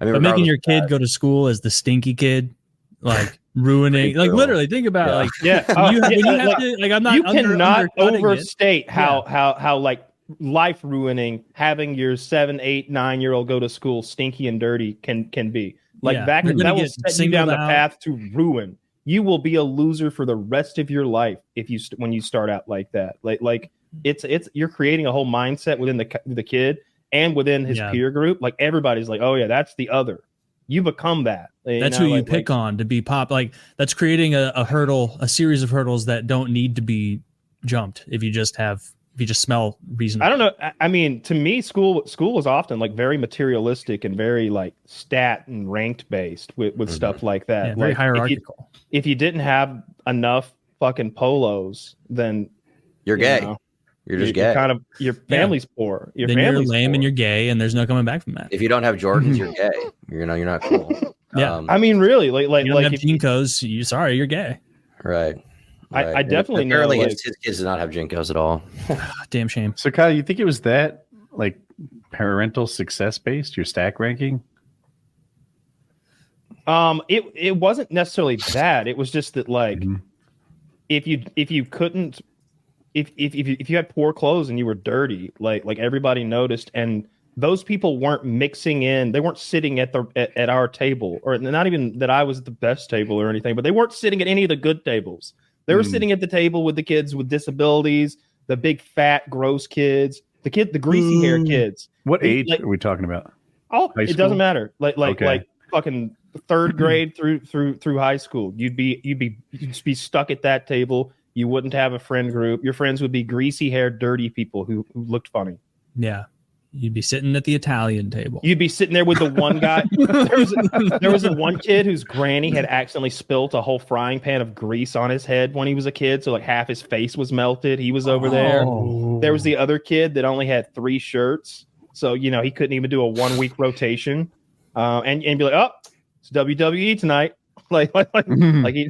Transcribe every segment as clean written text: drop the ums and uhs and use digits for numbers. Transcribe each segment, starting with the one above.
I mean, but making your kid that, go to school as the stinky kid, like ruining, like literally think about it, like I'm not. You cannot overstate how like life ruining having your 7, 8, 9-year-old go to school stinky and dirty can be. Like that will set you down the path to ruin. You will be a loser for the rest of your life when you start out like that. Like it's you're creating a whole mindset within the kid and within his peer group. Like everybody's like, oh yeah, that's the other. You become that. That's who you pick on to be pop. Like that's creating a hurdle, a series of hurdles that don't need to be jumped if you just smell reasonable. I don't know. I mean, to me, school was often like very materialistic and very like stat and ranked based with stuff like that. Yeah, very hierarchical. If you didn't have enough fucking polos, then you're gay. You're just gay. Your family's poor. You're lame and you're gay, and there's no coming back from that. If you don't have Jordans, you're gay. You're not cool. Yeah, I mean, really, like you don't have Jinkos, you're gay. Right. I definitely know. Apparently, his kids did not have Jinkos at all. Damn shame. So, Kyle, you think it was that like parental success based? Your stack ranking? It wasn't necessarily that. It was just that like if you couldn't. If you had poor clothes and you were dirty, like everybody noticed, and those people weren't mixing in, they weren't sitting at our table, or not even that I was at the best table or anything, but they weren't sitting at any of the good tables. They were sitting at the table with the kids with disabilities, the big fat gross kids, the greasy hair kids. What age are we talking about? Oh, it doesn't matter. Like fucking third grade through high school. You'd be stuck at that table. You wouldn't have a friend group. Your friends would be greasy haired, dirty people who looked funny. Yeah. You'd be sitting at the Italian table. You'd be sitting there with the one guy. There was one kid whose granny had accidentally spilt a whole frying pan of grease on his head when he was a kid. So like half his face was melted. He was over there. There was the other kid that only had 3 shirts. So, he couldn't even do a 1-week rotation. And be like, oh, it's WWE tonight. like he...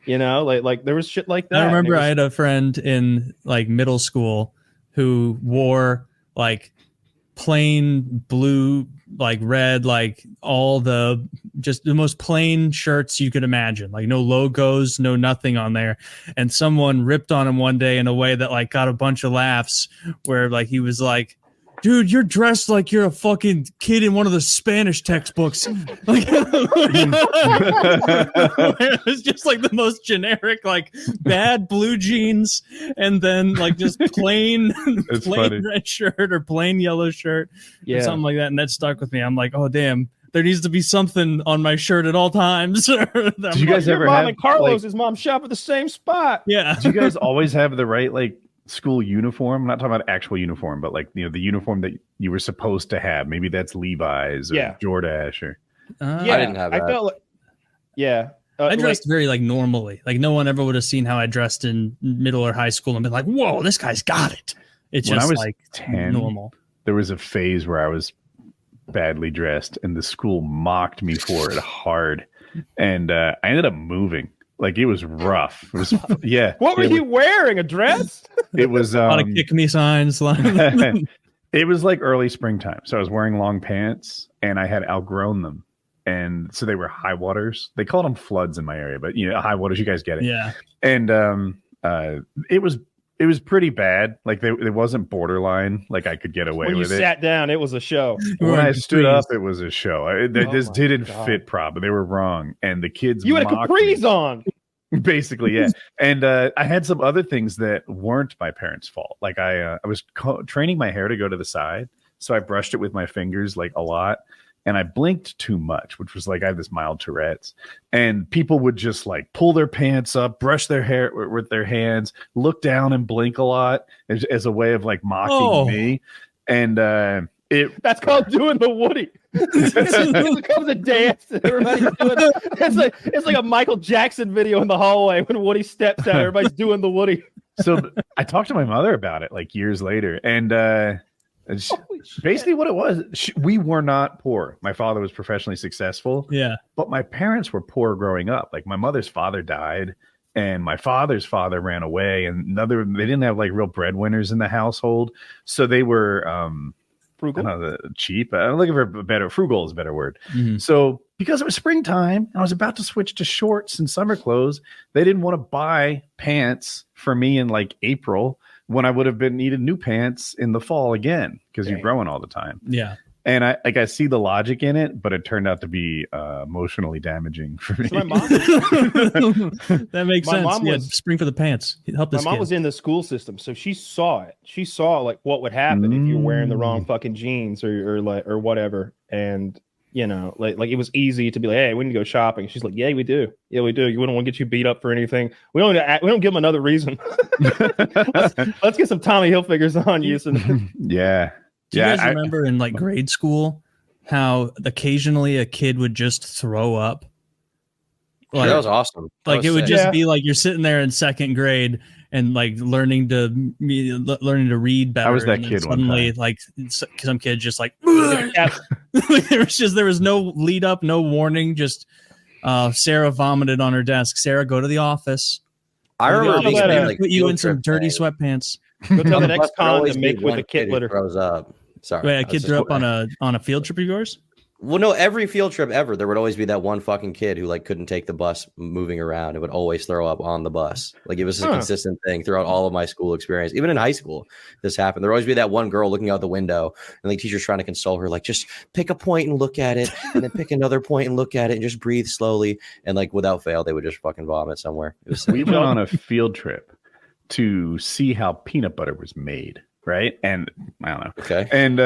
like there was shit like that. I remember I had a friend in like middle school who wore like plain blue, like red, like all the most plain shirts you could imagine, like no logos, no nothing on there. And someone ripped on him one day in a way that like got a bunch of laughs where like he was like, dude, you're dressed like you're a fucking kid in one of the Spanish textbooks. Like, it was just like the most generic, like bad blue jeans, and then like just plain red shirt or plain yellow shirt, or something like that. And that stuck with me. I'm like, oh damn, there needs to be something on my shirt at all times. Did you guys ever have? And Carlos's mom shop at the same spot. Yeah. Did you guys always have the right like school uniform? I'm not talking about actual uniform, but like the uniform that you were supposed to have. Maybe that's Levi's or Jordache or I didn't have that. I felt like I dressed very like normally. Like no one ever would have seen how I dressed in middle or high school and been like, whoa, this guy's got it. It's when just I was like 10, normal. There was a phase where I was badly dressed and the school mocked me for it hard. And I ended up moving. Like it was rough. It was What were you wearing? A dress? It was a lot of kick me signs. It was like early springtime. So I was wearing long pants and I had outgrown them. And so they were high waters. They called them floods in my area, but high waters, you guys get it. Yeah. And it was pretty bad. Like it wasn't borderline. Like I could get away with it. When you sat down, it was a show. When I stood up, it was a show. This didn't fit proper. They were wrong. And the kids You had a capris on. Basically, yeah. And I had some other things that weren't my parents' fault. Like I was training my hair to go to the side. So I brushed it with my fingers like a lot. And I blinked too much, which was like I have this mild Tourette's. And people would just like pull their pants up, brush their hair with their hands, look down and blink a lot as a way of like mocking me. And that's called doing the Woody. It becomes a dance. Everybody's doing it. It's like a Michael Jackson video in the hallway when Woody steps out. Everybody's doing the Woody. So I talked to my mother about it like years later, and basically what it was, we were not poor. My father was professionally successful. Yeah, but my parents were poor growing up. Like my mother's father died, and my father's father ran away, and they didn't have like real breadwinners in the household, so they were Frugal. I don't know, cheap. I'm looking for a better. Frugal is a better word. Mhm. So because it was springtime and I was about to switch to shorts and summer clothes, they didn't want to buy pants for me in like April when I would have been needed new pants in the fall again because you're growing all the time. Yeah. And I see the logic in it, but it turned out to be emotionally damaging for me. So my mom, That makes My sense. mom Yeah, was- spring for the pants. Help my this mom kid. was in the school system, so she saw it. She saw like what would happen if you were wearing the wrong fucking jeans or whatever. And you know, like it was easy to be like, hey, we need to go shopping. She's like, yeah, we do. Yeah, we do. We don't want to get you beat up for anything. We don't give them another reason. let's get some Tommy Hilfigers on you. So Yeah. Do you guys remember in like grade school how occasionally a kid would just throw up? Like, that was awesome. Like it would just be like you're sitting there in second grade and like learning to read better. I was that and then kid one suddenly, time. like some kid just like there was no lead up, no warning. Just Sarah vomited on her desk. Sarah, go to the office. I remember being about a it. big, like, Put you in field some trip dirty thing. sweatpants. go tell On the the next bus, there con always to be make with one a kid who litter. throws up. Sorry. Wait, I a was kid just- threw up on a field trip of yours? Well, no, every field trip ever, there would always be that one fucking kid who like couldn't take the bus moving around. It would always throw up on the bus. Like it was a consistent thing throughout all of my school experience. Even in high school, this happened. There would always be that one girl looking out the window and like teachers trying to console her, like just pick a point and look at it, and then pick another point and look at it, and just breathe slowly. And like without fail, they would just fucking vomit somewhere. It was We went on a field trip to see how peanut butter was made, right? And I don't know. okay. And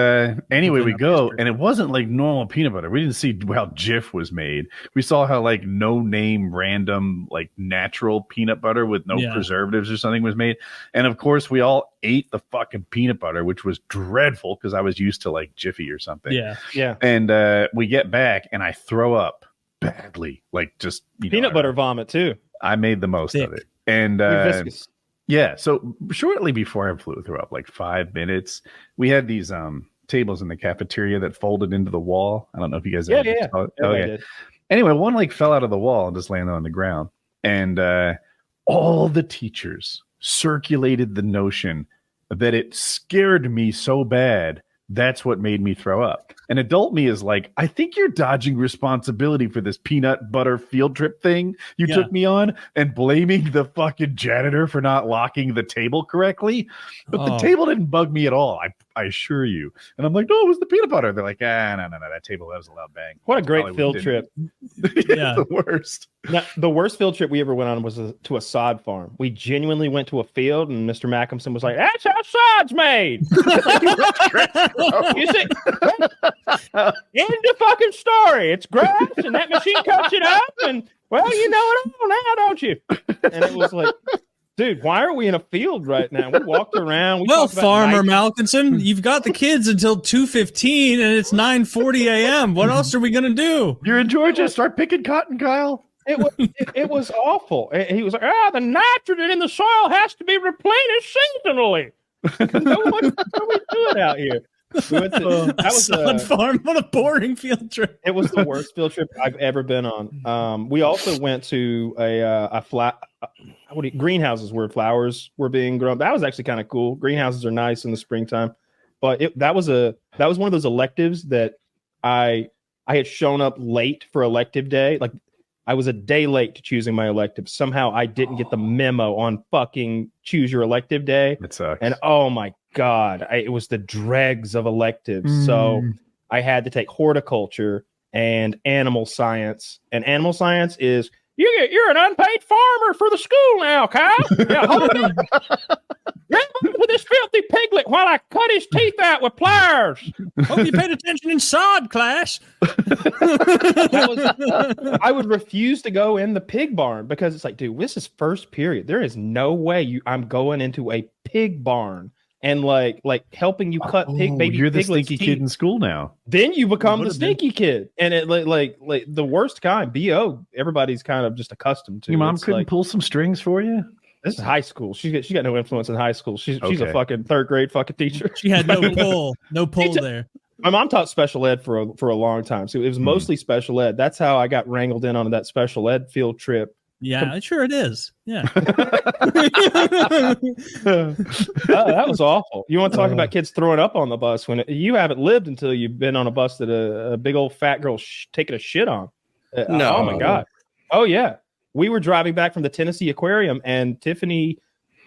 anyway, we Not go, history. and it wasn't like normal peanut butter. We didn't see how Jif was made. We saw how like no name, random, like natural peanut butter with no preservatives or something was made. And of course, we all ate the fucking peanut butter, which was dreadful because I was used to like Jiffy or something. Yeah. And we get back, and I throw up badly, like just Peanut butter vomit too. I made the most of Thick. it, and Viscous. yeah. So shortly before I flew through up, like 5 minutes, we had these tables in the cafeteria that folded into the wall. I don't know if you guys Yeah. saw it. Everybody Okay. did. Anyway, one like fell out of the wall and just landed on the ground. And all the teachers circulated the notion that it scared me so bad that's what made me throw up. An adult me is like, I think you're dodging responsibility for this peanut butter field trip thing you took me on and blaming the fucking janitor for not locking the table correctly. But the table didn't bug me at all. I assure you. And I'm like, no, it was the peanut butter. They're like, no, that table, that was a loud bang. What a great Hollywood field didn't. trip. Yeah. The worst. Now, the worst field trip we ever went on was to a sod farm. We genuinely went to a field, and Mr. Mackinson was like, "That's how sod's made." You see, end the fucking story. It's grass, and that machine cuts it up, and well, you know it all now, don't you? And it was like, dude, why are we in a field right now? We walked around. We Well, talked about Farmer night- Malkinson, you've got the kids until 2:15 and it's 9:40 a.m. What else are we gonna do? You're in Georgia. Start picking cotton, Kyle. It was awful. And he was like, the nitrogen in the soil has to be replenished seasonally. What are we doing out here? We went to, that was Sod farm. What a boring field trip. it was the worst field trip I've ever been on. We also went to a greenhouses where flowers were being grown. That was actually kind of cool. Greenhouses are nice in the springtime, but that was one of those electives that I had shown up late for elective day. Like I was a day late to choosing my elective. Somehow I didn't get the memo on fucking choose your elective day. It sucks. And oh my God, it was the dregs of electives. So I had to take horticulture and animal science. And animal science is you're an unpaid farmer for the school now, Kyle. Yeah, hold on. Grab up with this filthy piglet while I cut his teeth out with pliers. Hope you paid attention in sod class. I would refuse to go in the pig barn because it's like, dude, this is first period. There is no way I'm going into a pig barn and like helping you cut baby you're the piglet's stinky teeth. kid in school now. Then you become the Would've been. stinky kid, and it like the worst kind. BO, everybody's kind of just accustomed to. Your mom It's couldn't like, pull some strings for you? this is high school. She got no influence in high school. She's a Okay. fucking third grade fucking teacher. She had no pull She- there. My mom taught special ed for a long time, so it was mostly special ed. That's how I got wrangled in on that special ed field trip. Yeah, sure it is. Yeah. That was awful. You want to talk about kids throwing up on the bus when you haven't lived until you've been on a bus that a big old fat girl taking a shit on. No. Oh my God. Oh yeah. We were driving back from the Tennessee Aquarium, and Tiffany,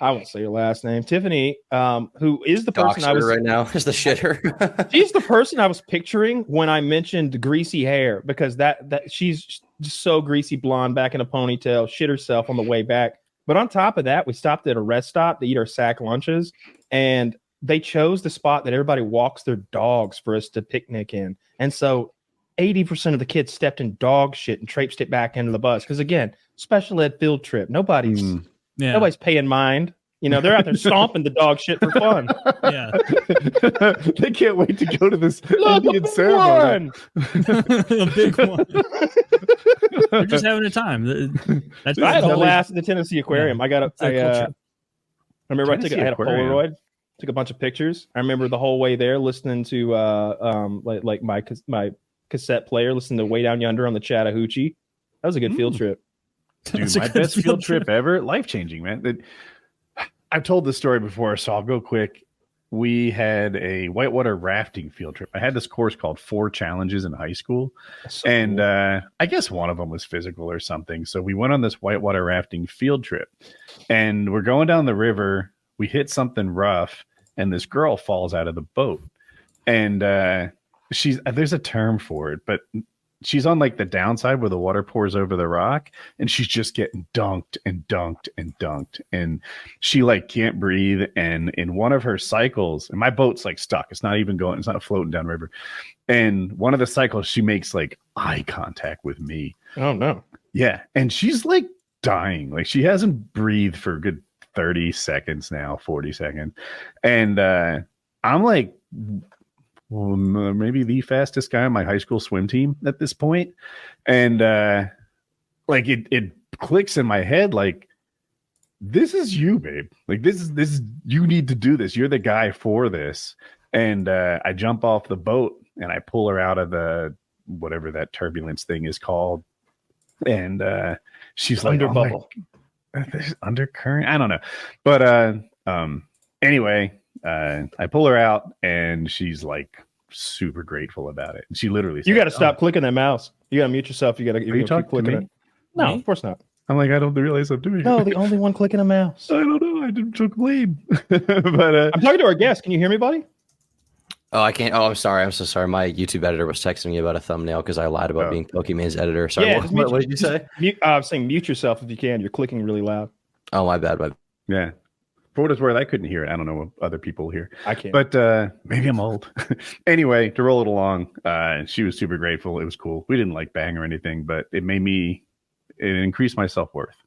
I won't say your last name, Tiffany, who is the person I was right now is the shitter. She's the person I was picturing when I mentioned greasy hair, because that she's just so greasy blonde, back in a ponytail, shit herself on the way back. But on top of that, we stopped at a rest stop to eat our sack lunches, and they chose the spot that everybody walks their dogs for us to picnic in. And so 80% of the kids stepped in dog shit and traipsed it back into the bus. Because again, special ed field trip. Nobody's paying mind. You know, they're out there stomping the dog shit for fun. Yeah. They can't wait to go to this Look, Indian ceremony. A big one. They're just having a time. That's I had a blast at the Tennessee Aquarium. I remember I had a Polaroid, took a bunch of pictures. I remember the whole way there listening to like my cassette player, listening to Way Down Yonder on the Chattahoochee. That was a good field trip. Dude, my best field trip ever. Life-changing, man. I've told this story before, so I'll go quick. We had a whitewater rafting field trip. I had this course called 4 Challenges in high school. So and I guess one of them was physical or something. So we went on this whitewater rafting field trip. And we're going down the river. We hit something rough, and this girl falls out of the boat. And there's a term for it, but she's on like the downside where the water pours over the rock, and she's just getting dunked and dunked and dunked, and she like can't breathe. And in one of her cycles, and my boat's like stuck, it's not even going, it's not floating down river. And one of the cycles, she makes like eye contact with me. Oh no. Yeah. And she's like dying. Like she hasn't breathed for a good 30 seconds now, 40 seconds. And I'm like, maybe the fastest guy on my high school swim team at this point. And like it clicks in my head, like, this is you, babe. Like this is you need to do this. You're the guy for this. And I jump off the boat and I pull her out of the whatever that turbulence thing is called. And she's like, under bubble. There's undercurrent. I don't know. But anyway, I pull her out and she's like super grateful about it. And she literally said, you got to stop clicking that mouse. You got to mute yourself. You got to keep clicking to me? it. No, of course not. I'm like, I don't realize I'm doing it. No, the only one clicking a mouse. I don't know. I didn't took blame. But I'm talking to our guest. Can you hear me, buddy? Oh, I can't. Oh, I'm sorry. I'm so sorry. My YouTube editor was texting me about a thumbnail because I lied about being Pokemon's editor. Sorry. Yeah, what did you say? I'm saying mute yourself if you can. You're clicking really loud. Oh, my bad. Yeah. For what it's worth, I couldn't hear it. I don't know what other people hear. I can't. But maybe I'm old. Anyway, to roll it along, she was super grateful. It was cool. We didn't like bang or anything, but it increased my self-worth.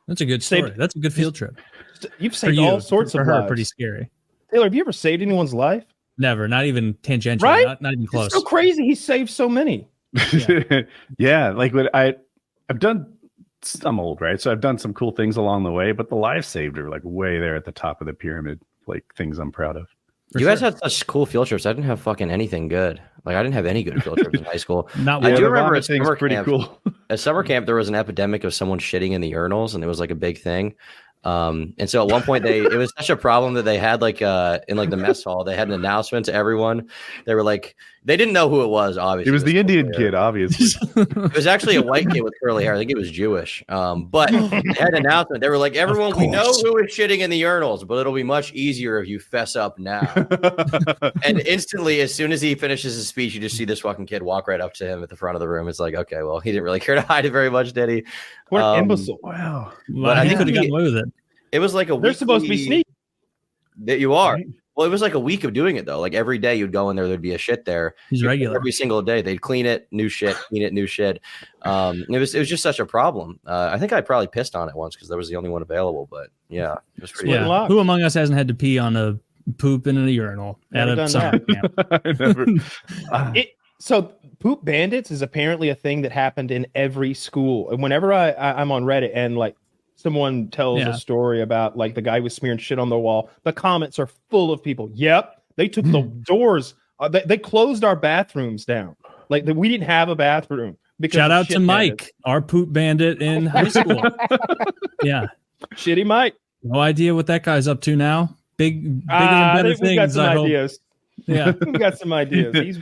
That's a good story. That's a good field trip. You've saved all sorts of her. lives. Pretty scary. Taylor, have you ever saved anyone's life? Never. Not even tangentially. Right? Not even close. It's so crazy. He saved so many. Yeah. Yeah. Like what I've done. I'm old, right? So I've done some cool things along the way, but the lives saved are like way there at the top of the pyramid, like things I'm proud of. You guys had such cool field trips. I didn't have fucking anything good. Like I didn't have any good field trips in high school. Not I do remember at things summer pretty camp. Cool. At summer camp, there was an epidemic of someone shitting in the urinals, and it was like a big thing. And so at one point it was such a problem that they had like in like the mess hall, they had an announcement to everyone. They were like, they didn't know who it was, obviously. It was the Indian kid, obviously. It was actually a white kid with curly hair. I think it was Jewish. But they had an announcement. They were like, everyone, we know who is shitting in the urinals, but it'll be much easier if you fess up now. And instantly, as soon as he finishes his speech, you just see this fucking kid walk right up to him at the front of the room. It's like, okay, well, he didn't really care to hide it very much, did he? What an imbecile. Wow. Well, I think could have gotten away with it. It was like a They're supposed to be sneaky. That you are. Right. Well, it was like a week of doing it though. Like every day you'd go in there, there'd be a shit there. He's regular. Every single day they'd clean it, new shit, clean it, new shit. It was just such a problem. I think I probably pissed on it once because that was the only one available. But yeah, it was pretty. Yeah. Locked. Who among us hasn't had to pee on a poop in a urinal at Never a done summer that. camp? Never. So poop bandits is apparently a thing that happened in every school. And whenever I'm on Reddit and like someone tells a story about like the guy was smearing shit on the wall, the comments are full of people. Yep, they took the doors. They closed our bathrooms down. Like we didn't have a bathroom. because Shout of out to shit Mike, our poop bandit in high school. Yeah. Shitty Mike. No idea what that guy's up to now. Bigger and I better think we got things. some I hope. ideas. Yeah. We got some ideas.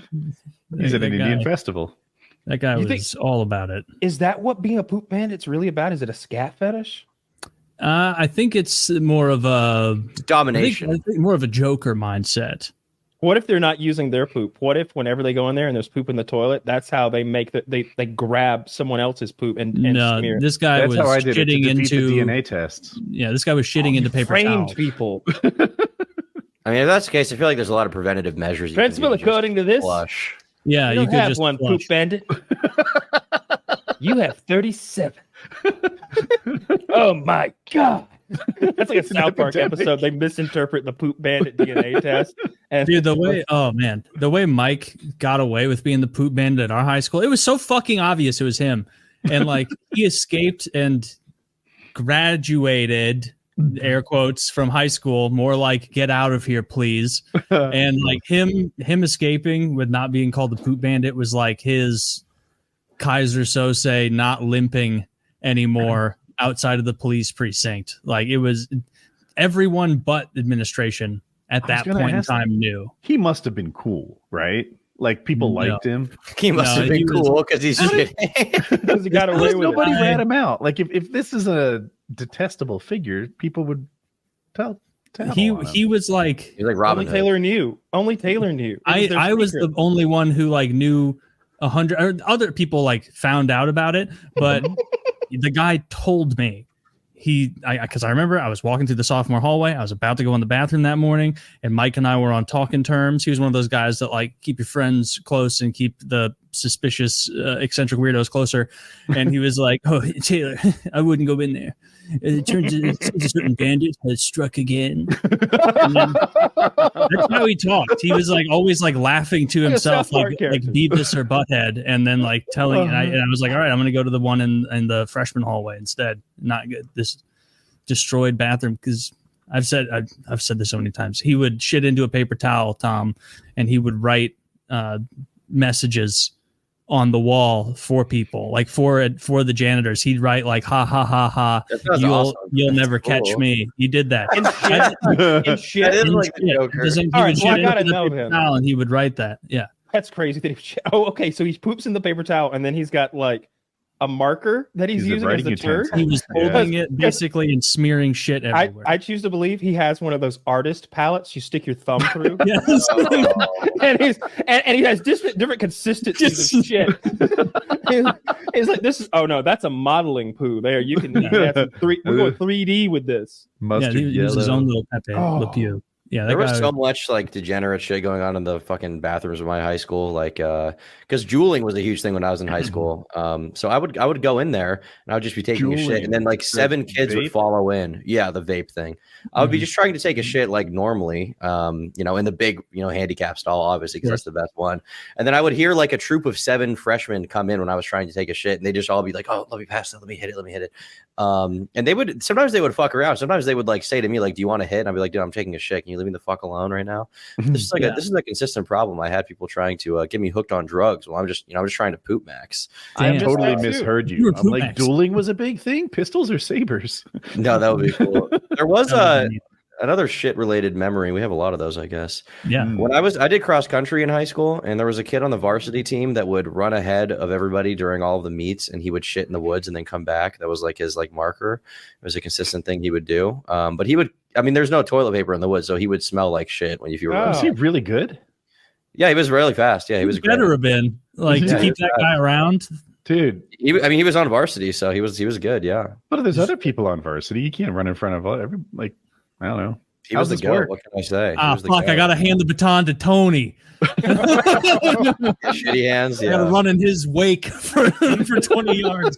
He's at an Indian festival. That guy You was all about it. Is that what being a poop bandit's really about? Is it a scat fetish? I think it's more of a Domination. I think more of a Joker mindset. What if they're not using their poop? What if whenever they go in there and there's poop in the toilet, that's how they make they grab someone else's poop and No, smear it? this guy That's was how I did it, to shitting defeat into the DNA tests. Yeah, this guy was shitting into paper framed towel. people. I mean, if that's the case, I feel like there's a lot of preventative measures. You can Principal, do to just according to this, flush. Yeah, you you don't could have just one flush. poop bandit. You have 37. Oh my god. That's like a South Park episode. They misinterpret the poop bandit DNA test. And Dude, the way Mike got away with being the poop bandit at our high school, it was so fucking obvious it was him. And like he escaped and graduated, air quotes, from high school, more like get out of here, please. And like him escaping with not being called the poop bandit was like his Kaiser Sose not limping anymore outside of the police precinct. Like it was everyone but administration at that point in time knew. He must have been cool, right? Like people liked him. He must have been cool because he's shit. because he got away with Nobody it. rat him out. Like if this is a detestable figure, people would tell He was like He's like Robin Only Hood. Taylor knew. Only Taylor knew. I was the only one who like knew 100 or other people like found out about it, but the guy told me because I remember I was walking through the sophomore hallway. I was about to go in the bathroom that morning, and Mike and I were on talking terms. He was one of those guys that like keep your friends close and keep the suspicious, eccentric weirdos closer. And he was like, "Oh, Taylor, I wouldn't go in there. It turns out a certain bandit has struck again." And then, that's how he talked. He was like always like laughing to himself, like Beavis or Butthead, and then like telling. And I was like, "All right, I'm going to go to the one in the freshman hallway instead. Not good. This destroyed bathroom." Because I've said this so many times. He would shit into a paper towel, Tom, and he would write messages on the wall for people, like for the janitors. He'd write like "ha ha ha ha, you'll never catch me." He did that. In shit. That is like the Joker. All right, so I gotta know him. Towel, and he would write that. Yeah, that's crazy. Okay, so he poops in the paper towel, and then he's got like a marker that he's using as a turd. He was holding it basically and smearing shit everywhere. I choose to believe he has one of those artist palettes you stick your thumb through. Yes. and he has different consistencies of shit. He's like, this is that's a modeling poo. There, you can have some we're going 3D with this. Mustard he was his own little Pepe Le Pew. Yeah, there was so much like degenerate shit going on in the fucking bathrooms of my high school, like because juuling was a huge thing when I was in high school. So I would go in there and I would just be taking a shit, and then like 7 kids would follow in. Yeah, the vape thing. I would be just trying to take a shit like normally, in the big handicap stall, obviously, because that's the best one. And then I would hear like a troop of 7 freshmen come in when I was trying to take a shit, and they just all be like, "Oh, let me pass it, let me hit it." And they would sometimes fuck around. Sometimes they would like say to me like, "Do you want to hit?" And I'd be like, "Dude, I'm taking a shit. Can you leave me the fuck alone right now?" This is like this is a consistent problem. I had people trying to get me hooked on drugs. Well, I'm just trying to poop max. I totally misheard you. I'm like, dueling was a big thing. Pistols or sabers? No, that would be cool. There was another shit related memory. We have a lot of those, I guess. Yeah. When I did cross country in high school, and there was a kid on the varsity team that would run ahead of everybody during all of the meets, and he would shit in the woods and then come back. That was like his like marker. It was a consistent thing he would do. But he would. I mean, there's no toilet paper in the woods, so he would smell like shit if you were. Was he really good? Yeah, he was really fast. Yeah, he was better have been like to keep that guy around. Dude, he was on varsity, so he was good. Yeah, but there's other people on varsity. You can't run in front of every I don't know. He was the goat. What can I say? Fuck! I gotta hand the baton to Tony. Shitty hands. Yeah, I gotta run in his wake for 20 yards.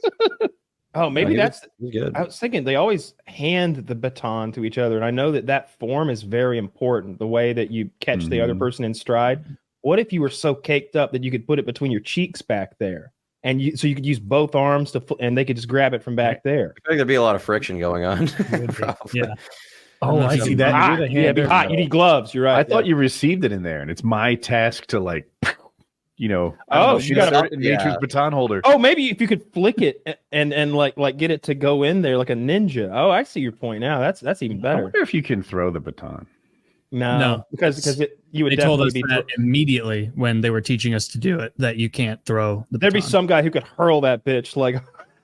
Oh, maybe that's good. I was thinking they always hand the baton to each other, and I know that form is very important. The way that you catch the other person in stride. What if you were so caked up that you could put it between your cheeks back there, and so you could use both arms and they could just grab it from back there? I think there'd be a lot of friction going on. Yeah. Oh, I see that. You need gloves. You're right. I thought you received it in there, and it's my task to like you know, you got nature's baton holder. Oh, maybe if you could flick it and like get it to go in there like a ninja. Oh, I see your point now. That's even I better. wonder if you can throw the baton. No, because you would they told definitely us be that immediately when they were teaching us to do it, that you can't throw the there'd be baton. some guy who could hurl that bitch like.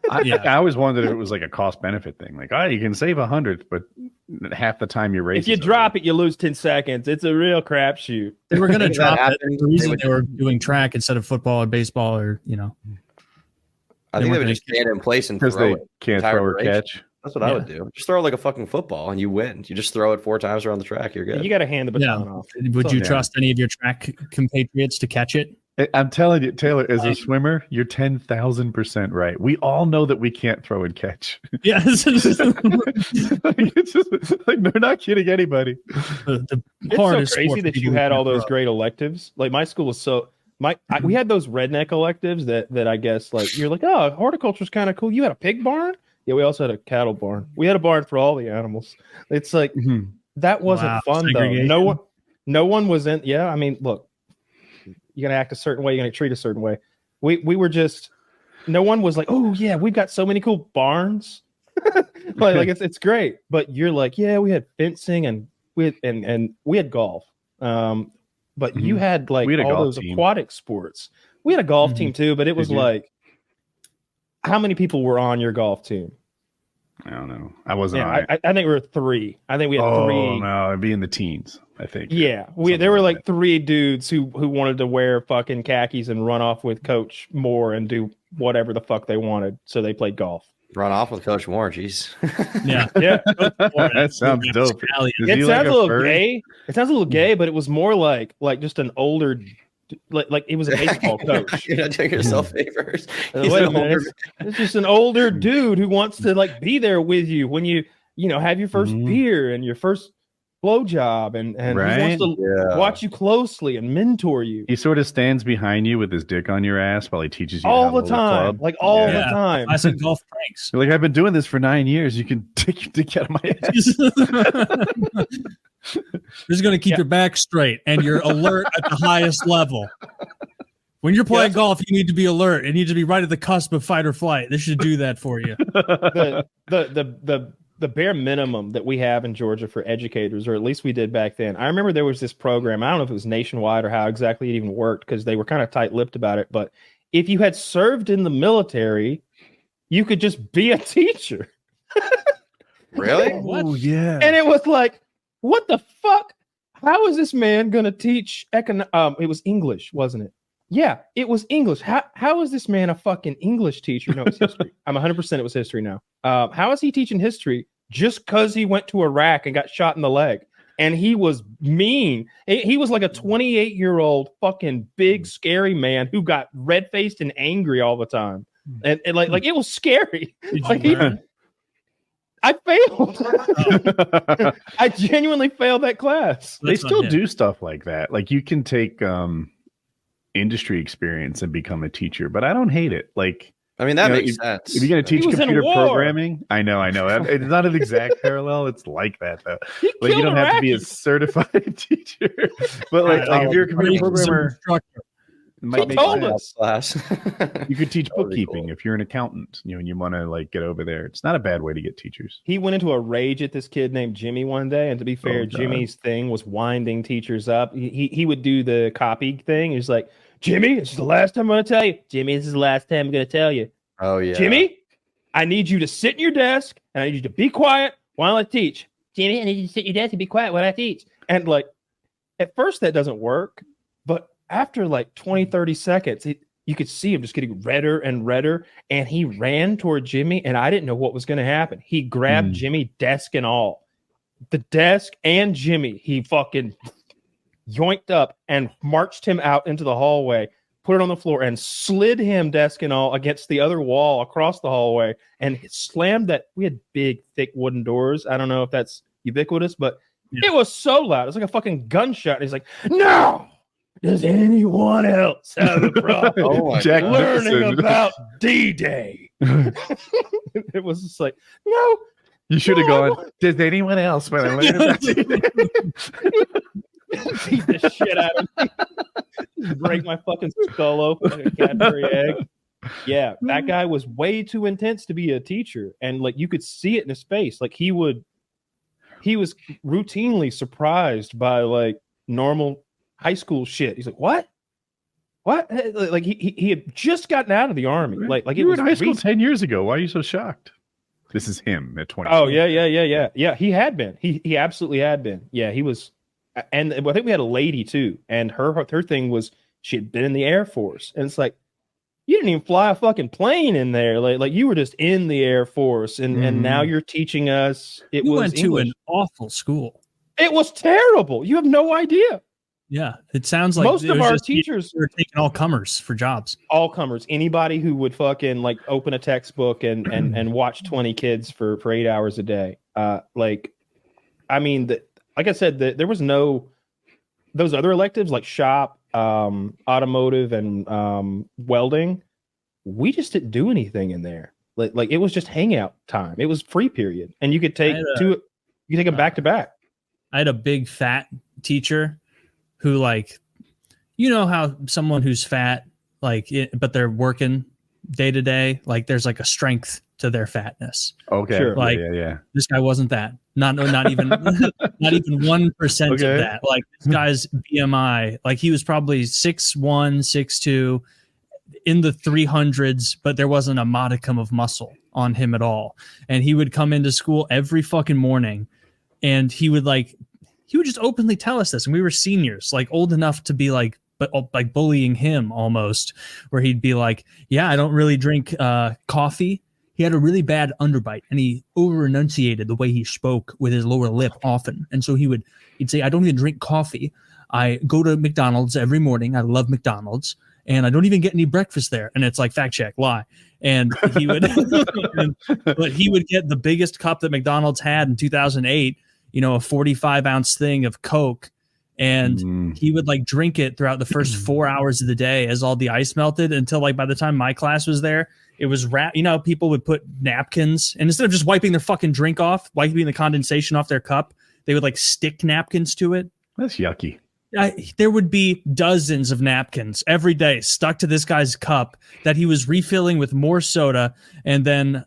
I always wondered if it was like a cost benefit thing. Like, you can save 100th, but half the time you're racing. If you drop it, you lose 10 seconds. It's a real crapshoot. They were going to drop it. happened, The reason they were doing track instead of football or baseball, or I think they would just stand in place and because throw they it. can't throw or catch. That's what I would do. Just throw it like a fucking football and you win. You just throw it 4 times around the track. You're good. You got to hand the baton off. Would you trust any of your track compatriots to catch it? I'm telling you, Taylor, as a swimmer, you're 10,000% right. We all know that we can't throw and catch. Yes. It's just like they're not kidding anybody. It's so crazy that you had all those great electives. Like my school was so we had those redneck electives that I guess like you're like, oh, horticulture's kind of cool. You had a pig barn? Yeah, we also had a cattle barn. We had a barn for all the animals. It's like that wasn't fun though. No one was in. Yeah, I mean, look. You're gonna act a certain way. You're gonna treat a certain way. We were just. No one was like, oh yeah, we've got so many cool barns. like it's great, but you're like, yeah, we had fencing and we had golf. But you had like all those aquatic sports. We had a golf team too, but it was like, how many people were on your golf team? I don't know. I wasn't on it. I think we were 3. I think we had 3. Oh no, it'd be in the teens. I think. Yeah, there were like 3 dudes who wanted to wear fucking khakis and run off with Coach Moore and do whatever the fuck they wanted. So they played golf. Run off with Coach Moore, jeez. Yeah. That sounds dope. It sounds a little gay. It sounds a little gay, but it was more like just an older, like it was a baseball coach. You're not doing yourself favors. Wait a minute. It's just an older dude who wants to like be there with you when you have your first beer and your first blowjob and he wants to watch you closely and mentor you. He sort of stands behind you with his dick on your ass while he teaches you all the time, like all the time. I said golf pranks. You're like, I've been doing this for 9 years. You can take your dick out of my ass. This is going to keep your back straight and you're alert at the highest level. When you're playing golf, you need to be alert. It needs to be right at the cusp of fight or flight. This should do that for you. The bare minimum that we have in Georgia for educators, or at least we did back then. I remember there was this program. I don't know if it was nationwide or how exactly it even worked because they were kind of tight-lipped about it. But if you had served in the military, you could just be a teacher. Really? Oh, yeah. And it was like, what the fuck? How is this man going to teach it was English, wasn't it? Yeah, it was English. How is this man a fucking English teacher? No, it's history. I'm 100% it was history now. How is he teaching history just because he went to Iraq and got shot in the leg? And he was mean. He was like a 28-year-old fucking big, scary man who got red-faced and angry all the time. And like it was scary. Like I failed. I genuinely failed that class. They still do stuff like that. Like you can take industry experience and become a teacher, but I don't hate it. Like, I mean, that makes sense. If you're going to teach computer programming, I know. It's not an exact parallel. It's like that though. Like you don't have to be a certified teacher, but like if you're a computer programmer, he told us. Class. You could teach bookkeeping if you're an accountant, and you want to like get over there. It's not a bad way to get teachers. He went into a rage at this kid named Jimmy one day, and to be fair, Jimmy's thing was winding teachers up. He would do the copy thing. He's like, Jimmy, this is the last time I'm going to tell you. Jimmy, this is the last time I'm going to tell you. Oh yeah, Jimmy, I need you to sit in your desk, and I need you to be quiet while I teach. Jimmy, I need you to sit in your desk and be quiet while I teach. And like, at first that doesn't work, but after like 20, 30 seconds, you could see him just getting redder and redder. And he ran toward Jimmy, and I didn't know what was going to happen. He grabbed Jimmy, desk and all. The desk and Jimmy, he fucking yoinked up and marched him out into the hallway, put it on the floor, and slid him, desk and all, against the other wall across the hallway and slammed that. We had big, thick wooden doors. I don't know if that's ubiquitous, but it was so loud. It was like a fucking gunshot. And he's like, no! Does anyone else have a problem learning about D-Day? It was just like, no. You should have gone, does anyone else want to learn about D-Day? Beat the shit out of me. break my fucking skull open like a Cadbury egg. Yeah, that guy was way too intense to be a teacher, and like you could see it in his face. Like he was routinely surprised by like normal high school shit. He's like, "What? Like he had just gotten out of the army. Like you were in high school 10 years ago. Why are you so shocked?" This is him at 20. Oh yeah. He had been. He absolutely had been. Yeah, he was. And I think we had a lady too, and her thing was she had been in the Air Force, and it's like, you didn't even fly a fucking plane in there. Like you were just in the Air Force, and now you're teaching us. You went to an awful school. It was terrible. You have no idea. Yeah, it sounds like most of our teachers were taking all comers for jobs. All comers, anybody who would fucking like open a textbook and watch 20 kids for 8 hours a day. Like I said, there was no those other electives like shop, automotive, and welding. We just didn't do anything in there. Like it was just hangout time. It was free period, and you could take them back to back. I had a big fat teacher who, like, you know how someone who's fat, but they're working day to day, like there's like a strength to their fatness. Okay. Sure. Like, yeah. This guy wasn't that. Not even not even 1% of that. Like this guy's BMI, like he was probably 6'1", 6'2", in the 300s, but there wasn't a modicum of muscle on him at all. And he would come into school every fucking morning, and he would just openly tell us this. And we were seniors, like old enough to be like, but like bullying him almost, where he'd be like, "Yeah, I don't really drink coffee." He had a really bad underbite, and he over enunciated the way he spoke with his lower lip often. And so he'd say, "I don't even drink coffee. I go to McDonald's every morning. I love McDonald's, and I don't even get any breakfast there." And it's like, fact check, lie. And he would, but he would get the biggest cup that McDonald's had in 2008, a 45-ounce thing of Coke. And he would like drink it throughout the first 4 hours of the day as all the ice melted, until like by the time my class was there, it was wrapped. You know, people would put napkins, and instead of just wiping their fucking drink off, wiping the condensation off their cup, they would like stick napkins to it. That's yucky. There would be dozens of napkins every day stuck to this guy's cup that he was refilling with more soda, and then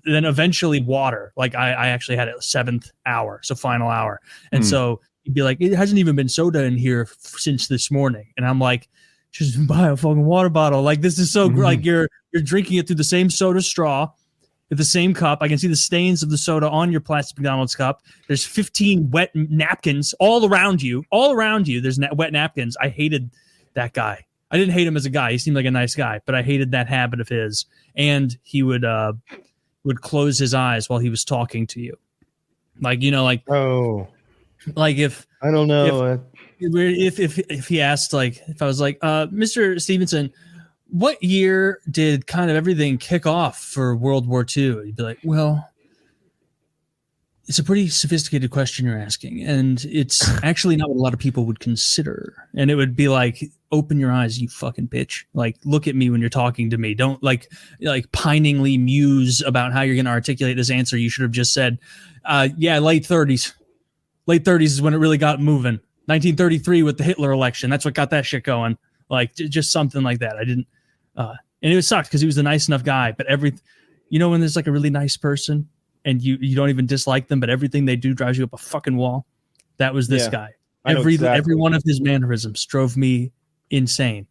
eventually water. Like I actually had it 7th hour, so final hour. And so he'd be like, "It hasn't even been soda in here since this morning." And I'm like, "Just buy a fucking water bottle." Like, this is so like you're drinking it through the same soda straw, with the same cup. I can see the stains of the soda on your plastic McDonald's cup. There's 15 wet napkins all around you. There's wet napkins. I hated that guy. I didn't hate him as a guy. He seemed like a nice guy, but I hated that habit of his. And he would close his eyes while he was talking to you. Like, like if I don't know if he asked, like, if I was like, "Mr. Stevenson, what year did kind of everything kick off for World War II?" He'd be like, "Well, it's a pretty sophisticated question you're asking, and it's actually not what a lot of people would consider." And it would be like, "Open your eyes, you fucking bitch. Like, look at me when you're talking to me. Don't like piningly muse about how you're going to articulate this answer. You should have just said, yeah, late 30s. Late 30s is when it really got moving. 1933 with the Hitler election. That's what got that shit going." Like, just something like that. I didn't, and it sucked because he was a nice enough guy, but when there's like a really nice person and you don't even dislike them, but everything they do drives you up a fucking wall. That was this guy. Every one of his mannerisms drove me insane.